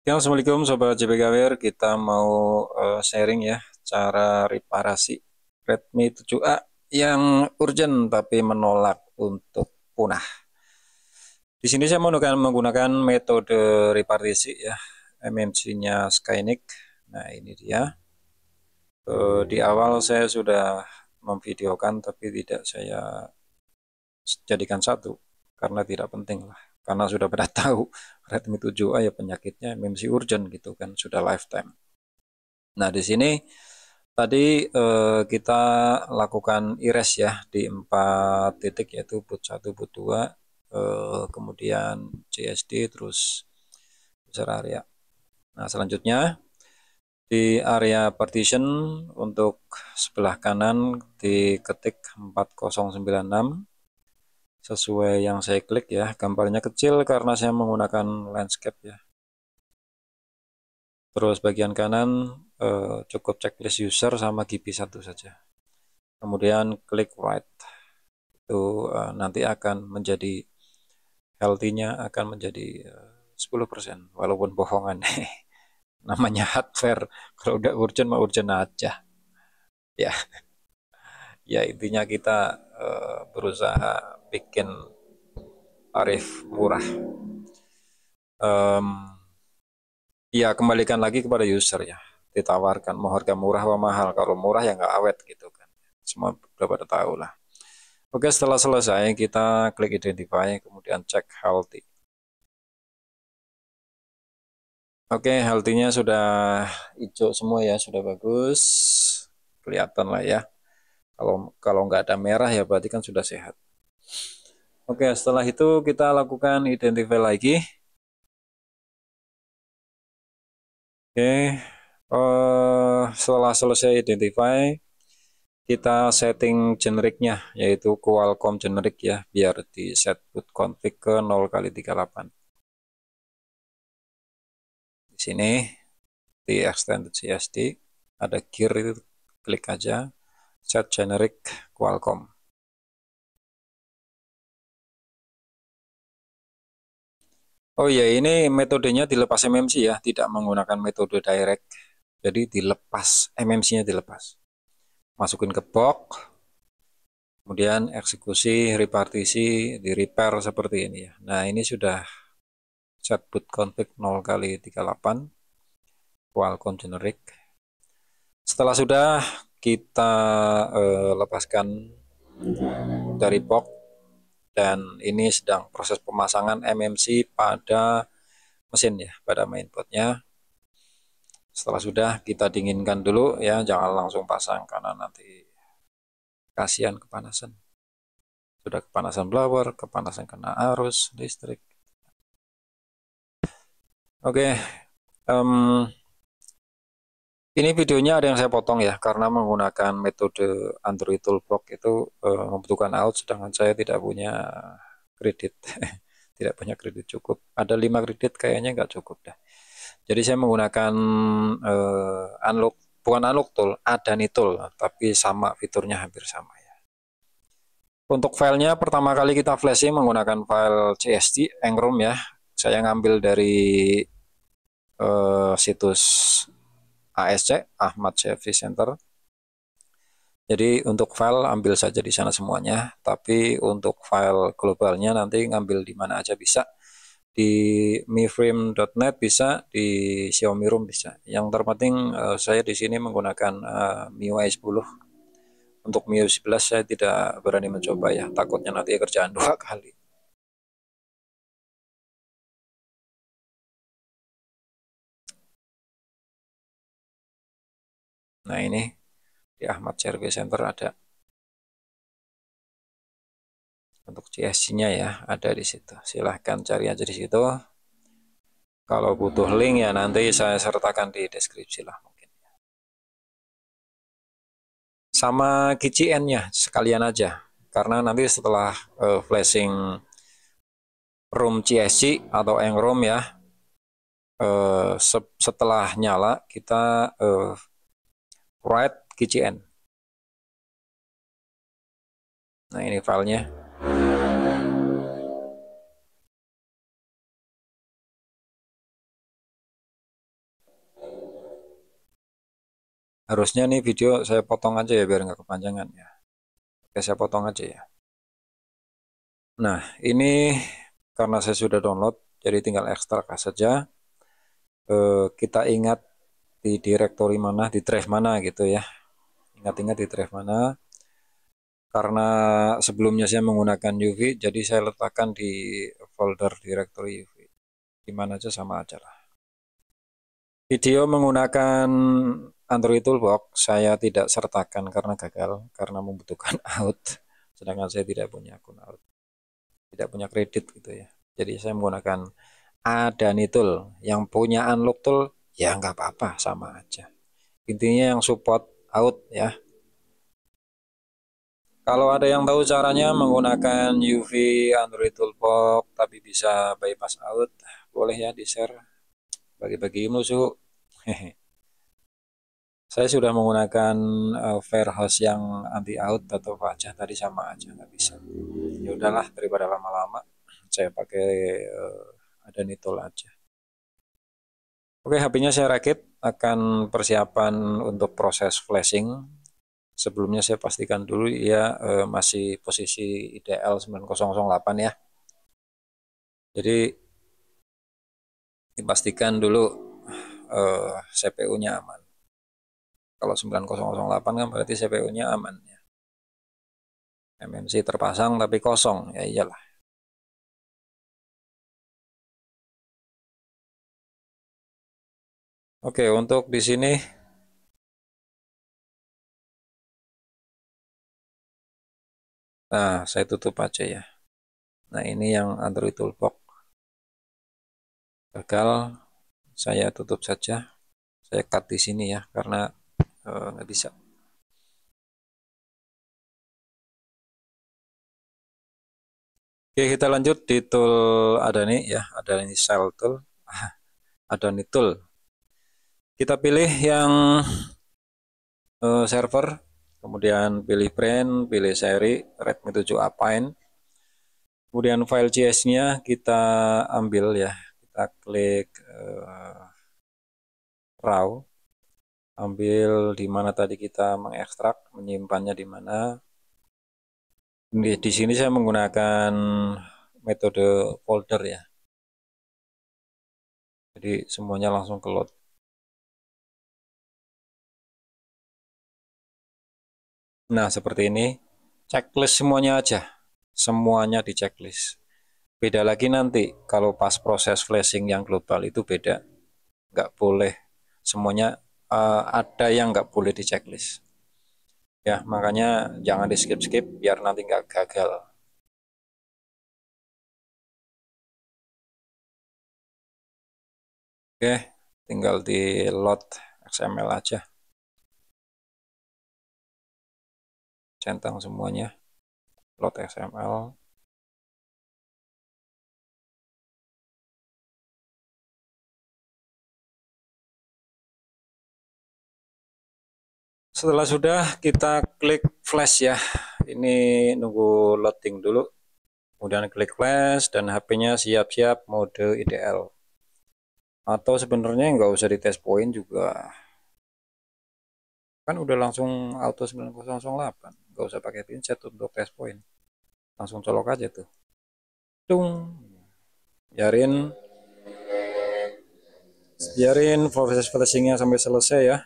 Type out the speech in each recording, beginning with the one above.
Ya, Assalamualaikum Sobat JPKWR, kita mau sharing ya cara reparasi Redmi 7A yang urgent tapi menolak untuk punah. Di sini saya menggunakan metode reparasi ya, MMC-nya Skynic. Nah ini dia. Di awal saya sudah memvideokan tapi tidak saya jadikan satu karena tidak penting lah. Karena sudah pada tahu Redmi 7A ya penyakitnya MMC urgent gitu kan, sudah lifetime. Nah, di sini tadi kita lakukan erase ya di 4 titik, yaitu boot 1, boot 2, kemudian CSD, terus user area. Nah, selanjutnya di area partition untuk sebelah kanan diketik 4096 sesuai yang saya klik ya. Gambarnya kecil karena saya menggunakan landscape ya. Terus bagian kanan cukup checklist user sama GB1 saja. Kemudian klik write. Itu nanti akan menjadi healthy-nya akan menjadi 10%, walaupun bohongan. Namanya hardware, kalau udah urgent mah urgent aja. Ya, ya intinya kita berusaha bikin tarif murah. Ya kembalikan lagi kepada user ya. Ditawarkan mau harga murah atau mahal. Kalau murah ya nggak awet gitu kan. Semua udah pada tahu lah. Oke, setelah selesai kita klik identify, kemudian cek healthy. Oke, healthy-nya sudah hijau semua ya, sudah bagus. Kelihatan lah ya. Kalau kalau nggak ada merah ya berarti kan sudah sehat. Oke, setelah itu kita lakukan identify lagi. Oke, setelah selesai identify, kita setting generiknya, yaitu Qualcomm generik ya, biar di set boot config ke 0x38. Di sini di extended CSD ada gear, itu klik aja set generic Qualcomm. Oh iya, ini metodenya dilepas MMC ya, tidak menggunakan metode direct. Jadi dilepas, MMC-nya dilepas. Masukin ke box, kemudian eksekusi, repartisi, di repair seperti ini ya. Nah ini sudah set boot config 0x38 Qualcomm generic. Setelah sudah kita lepaskan dari box, dan ini sedang proses pemasangan MMC pada mesin ya, pada mainboardnya. Setelah sudah kita dinginkan dulu ya, jangan langsung pasang karena nanti kasihan kepanasan. Sudah kepanasan blower, kepanasan kena arus listrik. Oke, ini videonya ada yang saya potong ya, karena menggunakan metode Android Toolbox itu membutuhkan out, sedangkan saya tidak punya kredit, tidak punya kredit cukup. Ada 5 kredit kayaknya nggak cukup dah. Jadi saya menggunakan unlock, bukan unlock tool, Adani tool, tapi sama fiturnya hampir sama ya. Untuk filenya pertama kali kita flashing menggunakan file CSD Engroom ya. Saya ngambil dari situs ASC, Ahmad Service Center. Jadi untuk file ambil saja di sana semuanya, tapi untuk file globalnya nanti ngambil di mana aja bisa. Di miframe.net bisa, di Xiaomi Room bisa. Yang terpenting saya di sini menggunakan MIUI 10. Untuk MIUI 11 saya tidak berani mencoba ya, takutnya nanti kerjaan 2 kali. Nah ini di Ahmad Service Center ada untuk CSC-nya ya, ada di situ. Silahkan cari aja di situ. Kalau butuh link ya nanti saya sertakan di deskripsi lah mungkin. Sama KCN-nya sekalian aja. Karena nanti setelah flashing room CSC atau engroom ya, setelah nyala kita write KCN. Nah ini filenya. Harusnya nih video saya potong aja ya biar nggak kepanjangan ya. Oke, saya potong aja ya. Nah, ini karena saya sudah download, jadi tinggal ekstrak saja. Kita ingat di direktori mana, di drive mana gitu ya. Ingat-ingat di drive mana. Karena sebelumnya saya menggunakan UV, jadi saya letakkan di folder direktori UV. Dimana aja sama aja lah. Video menggunakan Android Toolbox saya tidak sertakan karena gagal, karena membutuhkan out. Sedangkan saya tidak punya akun out, tidak punya kredit gitu ya. Jadi saya menggunakan Adani Tool. Yang punya Unlock Tool ya nggak apa-apa, sama aja. Intinya yang support out ya. Kalau ada yang tahu caranya menggunakan UV Android Toolbox tapi bisa bypass out, boleh ya di-share, bagi-bagi musuh. Saya sudah menggunakan Firehouse yang anti out atau wajah tadi sama aja nggak bisa. Ya udahlah, daripada lama-lama saya pakai Adani Tool aja. Oke, HP-nya saya rakit, akan persiapan untuk proses flashing. Sebelumnya saya pastikan dulu ya masih posisi IDL 9008 ya. Jadi dipastikan dulu CPU-nya aman. Kalau 9008 kan berarti CPU-nya aman ya. MMC terpasang tapi kosong, ya iyalah. Oke, untuk di sini nah saya tutup aja ya. Nah, ini yang Android Toolbox gagal, saya tutup saja. Saya cut di sini ya karena nggak bisa. Oke, kita lanjut di tool Adani ya, Adani Shell Tool, Adani Tool. Kita pilih yang server, kemudian pilih brand, pilih seri, Redmi 7A Pine. Kemudian file CS-nya kita ambil ya, kita klik raw, ambil di mana tadi kita mengekstrak, menyimpannya di mana. Di sini saya menggunakan metode folder ya. Jadi semuanya langsung ke load. Nah, seperti ini. Checklist semuanya aja. Semuanya di checklist. Beda lagi nanti kalau pas proses flashing yang global itu beda. Nggak boleh. Semuanya ada yang nggak boleh di checklist. Ya, makanya jangan di skip-skip biar nanti nggak gagal. Oke, tinggal di load XML aja. Centang semuanya. Load XML. Setelah sudah, kita klik flash ya. Ini nunggu loading dulu. Kemudian klik flash dan HP-nya siap-siap mode IDL. Atau sebenarnya nggak usah di test point juga. Kan udah langsung auto 9008. Nggak usah pakai pinset untuk test point. Langsung colok aja tuh. Tung. Biarin proses flashingnya sampai selesai ya.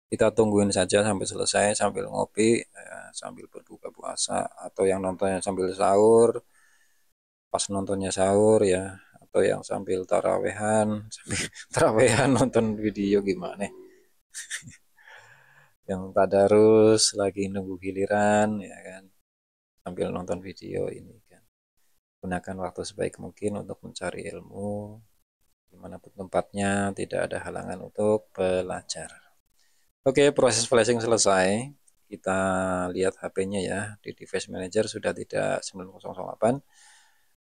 Kita tungguin saja sampai selesai sambil ngopi, sambil berbuka puasa, atau yang nontonnya sambil sahur, pas nontonnya sahur ya, atau yang sambil tarawehan, sambil tarawehan nonton video gimana? Yang tadarus lagi nunggu giliran ya kan, sambil nonton video ini kan. Gunakan waktu sebaik mungkin untuk mencari ilmu, dimanapun tempatnya, tidak ada halangan untuk belajar. Oke, proses flashing selesai. Kita lihat HP-nya ya. Di device manager sudah tidak 9008.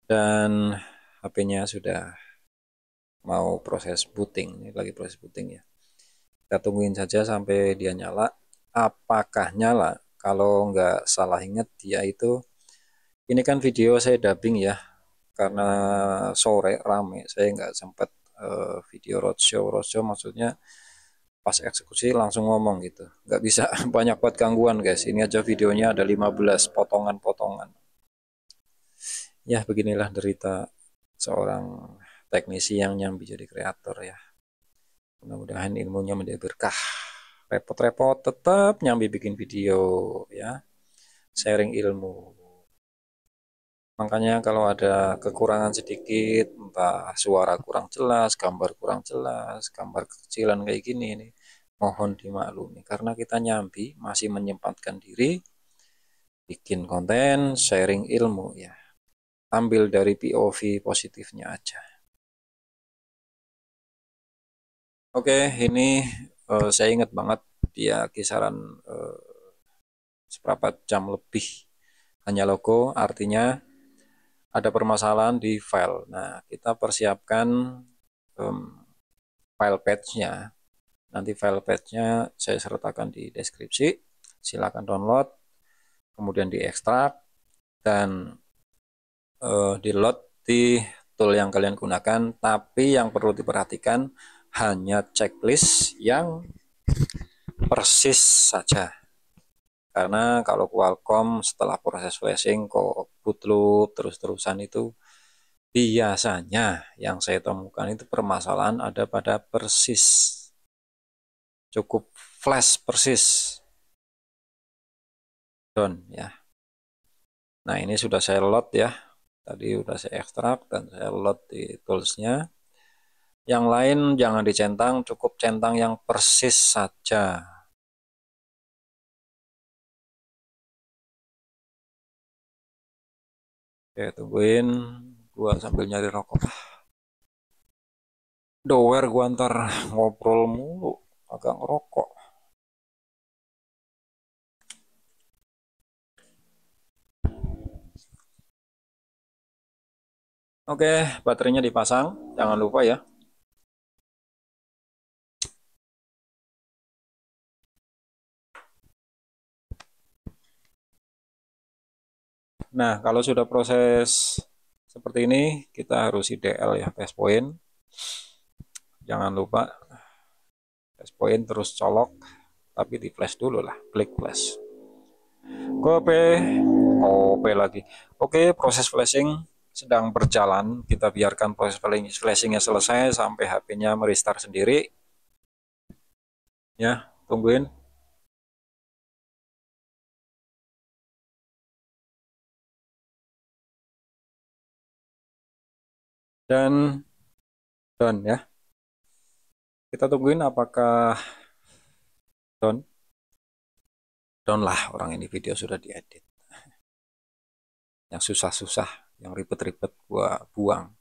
Dan HP-nya sudah mau proses booting. Ini lagi proses booting ya. Kita tungguin saja sampai dia nyala. Apakah nyala? Kalau nggak salah ingat dia itu, ini kan video saya dubbing ya. Karena sore rame, saya nggak sempat video roadshow. Roadshow maksudnya pas eksekusi langsung ngomong gitu, nggak bisa. Banyak buat gangguan guys. Ini aja videonya ada 15 potongan-potongan. Ya beginilah derita seorang teknisi yang nyambi jadi kreator ya. Mudah-mudahan ilmunya menjadi berkah. Repot-repot tetap nyambi bikin video ya, sharing ilmu. Makanya kalau ada kekurangan sedikit, entah suara kurang jelas, gambar kurang jelas, gambar kekecilan kayak gini nih, mohon dimaklumi karena kita nyambi masih menyempatkan diri bikin konten sharing ilmu ya. Ambil dari POV positifnya aja. Oke, ini saya ingat banget dia kisaran seberapa jam lebih hanya logo, artinya ada permasalahan di file. Nah, kita persiapkan file patch-nya. Nanti file patch-nya saya sertakan di deskripsi. Silakan download, kemudian diekstrak dan di load di tool yang kalian gunakan. Tapi yang perlu diperhatikan hanya checklist yang persis saja. Karena kalau Qualcomm setelah proses flashing kok bootloop terus-terusan itu, biasanya yang saya temukan itu permasalahan ada pada persis. Cukup flash persis. Down ya. Nah, ini sudah saya load ya. Tadi sudah saya ekstrak dan saya load di toolsnya. Yang lain jangan dicentang, cukup centang yang persis saja. Oke, tungguin. Gua sambil nyari rokok. Dower gua ntar ngobrol mulu, agak ngerokok. Oke, baterainya dipasang. Jangan lupa ya. Nah, kalau sudah proses seperti ini, kita harus IDL ya, test point. Jangan lupa test point terus colok, tapi di flash dulu lah, klik flash. Kope, kope lagi. Oke, proses flashing sedang berjalan. Kita biarkan proses flashingnya selesai sampai HP-nya merestart sendiri. Ya, tungguin. Dan done ya. Kita tungguin apakah done. Done lah, orang ini video sudah diedit. Yang susah-susah, yang ribet-ribet gua buang.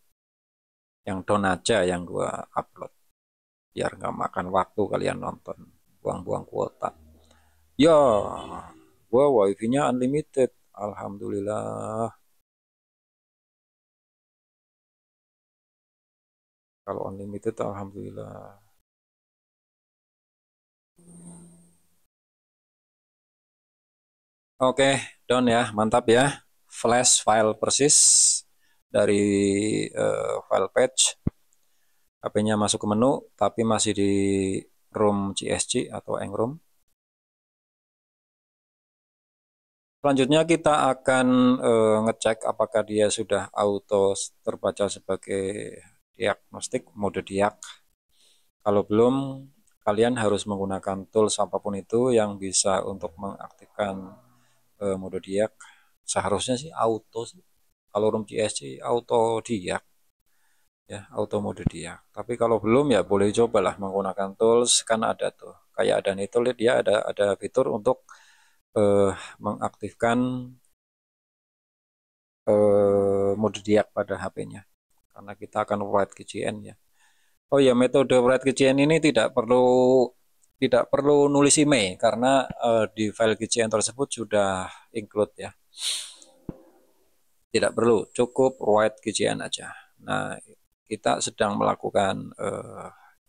Yang done aja yang gua upload. Biar nggak makan waktu kalian nonton. Buang-buang kuota. Ya, gua wifi-nya unlimited. Alhamdulillah. Kalau unlimited, alhamdulillah. Oke, done ya, mantap ya. Flash file persis dari file patch. HP-nya masuk ke menu, tapi masih di ROM CSG atau ENGROM. Selanjutnya kita akan ngecek apakah dia sudah auto terbaca sebagai diagnostik mode diag. Kalau belum, kalian harus menggunakan tools apapun itu yang bisa untuk mengaktifkan mode diag. Seharusnya sih auto sih. Kalau ROM CSG auto diag ya, auto mode diag. Tapi kalau belum ya boleh cobalah menggunakan tools, kan ada tuh. Kayak ada nih tool, dia ada fitur untuk mengaktifkan mode diag pada HP-nya. Karena kita akan write GCN ya. Oh ya, metode write GCN ini tidak perlu nulis email karena di file GCN tersebut sudah include ya. Tidak perlu, cukup write GCN aja. Nah, kita sedang melakukan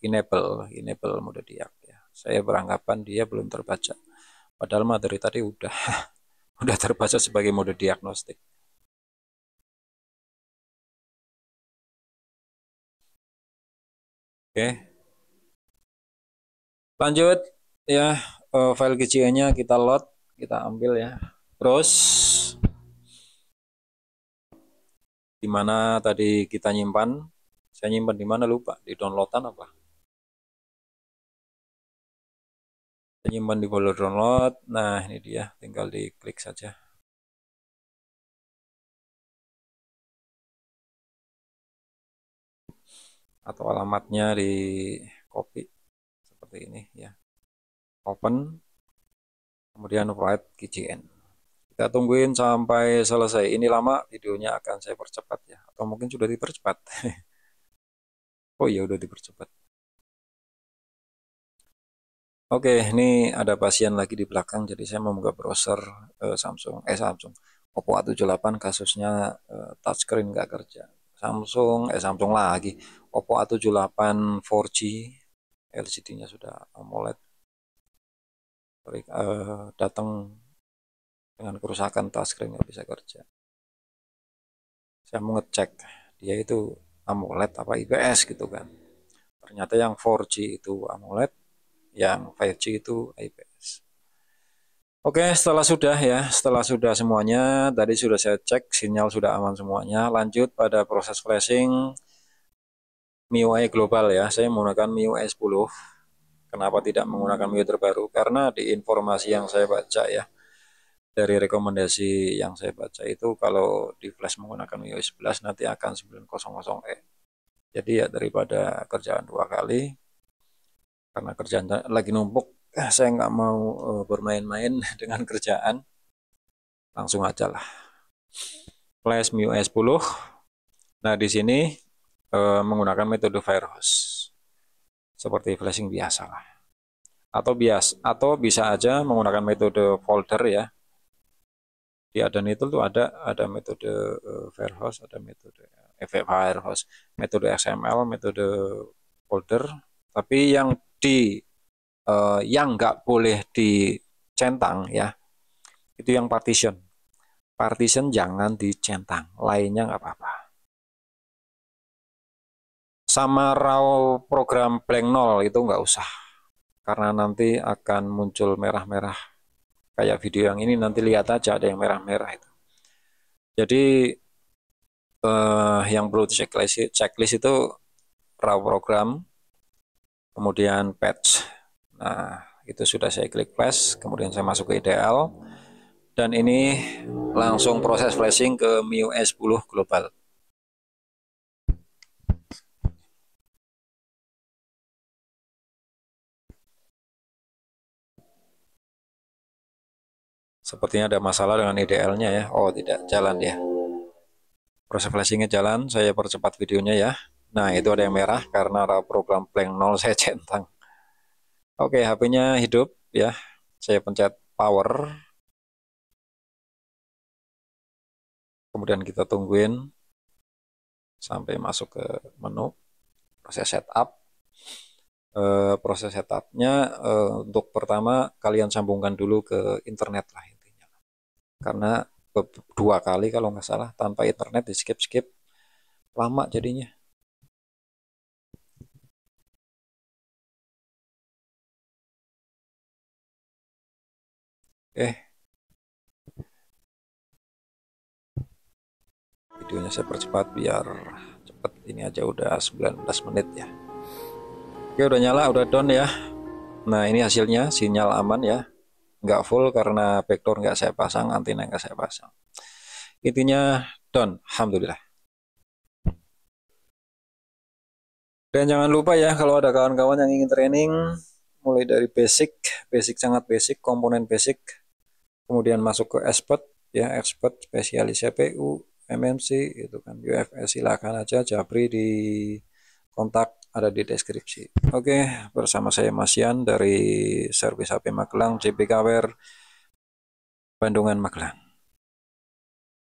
enable mode diag ya. Saya beranggapan dia belum terbaca. Padahal materi tadi udah terbaca sebagai mode diagnostik. Oke. Lanjut ya, file GCN-nya kita load, kita ambil ya. Terus di mana tadi kita nyimpan? Saya nyimpan di mana lupa, di downloadan apa? Saya nyimpan di folder download. Nah, ini dia, tinggal diklik saja. Atau alamatnya di copy seperti ini ya. Open, kemudian write GCN. Kita tungguin sampai selesai. Ini lama, videonya akan saya percepat ya. Atau mungkin sudah dipercepat. Oh iya, udah dipercepat. Oke, ini ada pasien lagi di belakang, jadi saya membuka browser Samsung Oppo A78, kasusnya touchscreen nggak kerja. Samsung lagi, Oppo A78 4G, LCD-nya sudah AMOLED, datang dengan kerusakan touchscreen nggak bisa kerja. Saya mau ngecek dia itu AMOLED apa IPS gitu kan. Ternyata yang 4G itu AMOLED, yang 5G itu IPS. Oke, setelah sudah semuanya, tadi sudah saya cek, sinyal sudah aman semuanya. Lanjut pada proses flashing MIUI global ya. Saya menggunakan MIUI 10. Kenapa tidak menggunakan MIUI terbaru? Karena di informasi yang saya baca ya, dari rekomendasi yang saya baca itu kalau di flash menggunakan MIUI 11 nanti akan 900E. Jadi ya daripada kerjaan 2 kali, karena kerjaan lagi numpuk, saya nggak mau bermain-main dengan kerjaan, langsung aja lah. Flash MIUI 10. Nah, di sini menggunakan metode firehose seperti flashing biasa lah. Atau bisa aja menggunakan metode folder ya. Di Adan itu tuh ada metode firehose, ada metode firehose, metode XML, metode folder. Tapi yang nggak boleh dicentang ya, itu yang partition. Partition jangan dicentang, lainnya nggak apa-apa. Sama raw program blank 0 itu nggak usah, karena nanti akan muncul merah-merah. Kayak video yang ini nanti lihat aja ada yang merah-merah itu. Jadi yang perlu checklist itu raw program, kemudian patch. Nah, itu sudah saya klik flash, kemudian saya masuk ke IDL, dan ini langsung proses flashing ke MIUI 10 global. Sepertinya ada masalah dengan IDL-nya ya. Oh, tidak jalan ya. Proses flashingnya jalan, saya percepat videonya ya. Nah, itu ada yang merah karena program blank 0 saya centang. Oke, HP-nya hidup ya. Saya pencet power. Kemudian kita tungguin sampai masuk ke menu proses setup. Proses setupnya untuk pertama kalian sambungkan dulu ke internet lah intinya. Karena 2 kali kalau nggak salah tanpa internet di skip lama jadinya. Videonya saya percepat biar cepet, ini aja udah 19 menit ya. Oke, udah nyala, udah down ya. Nah, ini hasilnya, sinyal aman ya, nggak full karena backdoor nggak saya pasang, antena nggak saya pasang. Intinya down, alhamdulillah. Dan jangan lupa ya, kalau ada kawan-kawan yang ingin training mulai dari basic sangat basic, komponen basic, kemudian masuk ke expert ya, expert spesialis CPU, MMC itu kan, UFS, silakan aja Japri di kontak ada di deskripsi. Oke, bersama saya Masian dari Servis HP Magelang, JBKWR Bandungan Magelang.